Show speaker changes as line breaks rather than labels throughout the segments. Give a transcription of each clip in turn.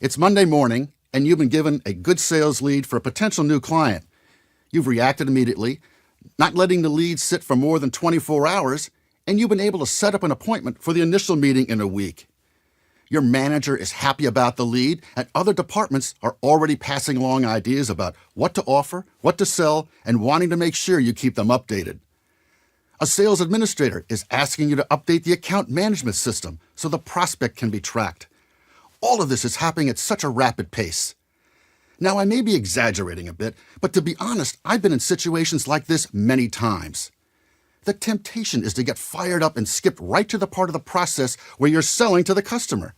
It's Monday morning, and you've been given a good sales lead for a potential new client. You've reacted immediately, not letting the lead sit for more than 24 hours, and you've been able to set up an appointment for the initial meeting in a week. Your manager is happy about the lead, and other departments are already passing along ideas about what to offer, what to sell, and wanting to make sure you keep them updated. A sales administrator is asking you to update the account management system so the prospect can be tracked. All of this is happening at such a rapid pace. Now, I may be exaggerating a bit, but to be honest, I've been in situations like this many times. The temptation is to get fired up and skip right to the part of the process where you're selling to the customer.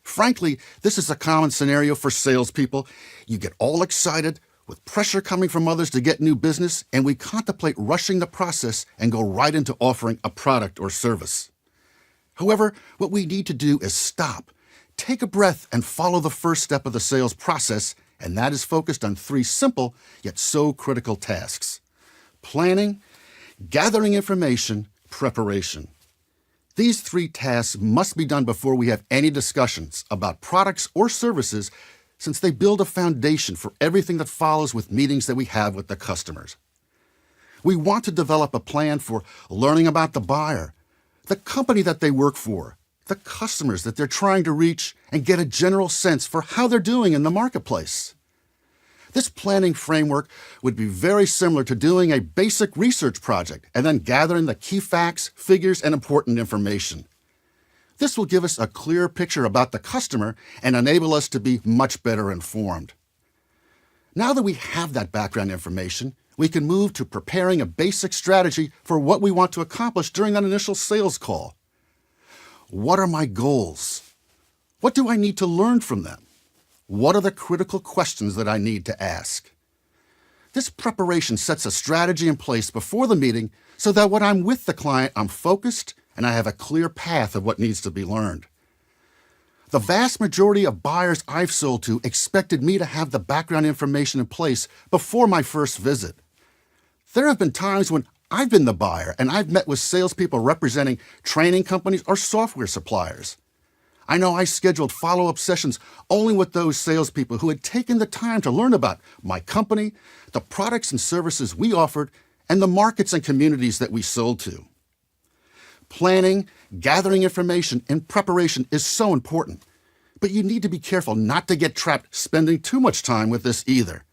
Frankly, this is a common scenario for salespeople. You get all excited, with pressure coming from others to get new business, and we contemplate rushing the process and go right into offering a product or service. However, what we need to do is stop, take a breath, and follow the first step of the sales process, and that is focused on 3 simple yet so critical tasks: planning, gathering information, preparation. These 3 tasks must be done before we have any discussions about products or services, since they build a foundation for everything that follows with meetings that we have with the customers. We want to develop a plan for learning about the buyer, the company that they work for, the customers that they're trying to reach, and get a general sense for how they're doing in the marketplace. This planning framework would be very similar to doing a basic research project and then gathering the key facts, figures, and important information. This will give us a clear picture about the customer and enable us to be much better informed. Now that we have that background information, we can move to preparing a basic strategy for what we want to accomplish during that initial sales call. What are my goals? What do I need to learn from them? What are the critical questions that I need to ask? This preparation sets a strategy in place before the meeting so that when I'm with the client, I'm focused and I have a clear path of what needs to be learned. The vast majority of buyers I've sold to expected me to have the background information in place before my first visit. There have been times when I've been the buyer and I've met with salespeople representing training companies or software suppliers. I know I scheduled follow-up sessions only with those salespeople who had taken the time to learn about my company, the products and services we offered, and the markets and communities that we sold to. Planning, gathering information, and preparation is so important, but you need to be careful not to get trapped spending too much time with this either.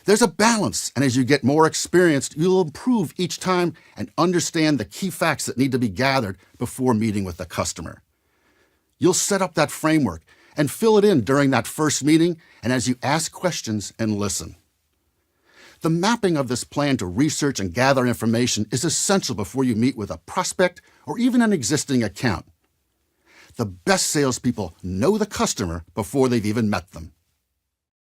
There's a balance, and as you get more experienced, you'll improve each time and understand the key facts that need to be gathered before meeting with the customer. You'll set up that framework and fill it in during that first meeting and as you ask questions and listen. The mapping of this plan to research and gather information is essential before you meet with a prospect or even an existing account. The best salespeople know the customer before they've even met them.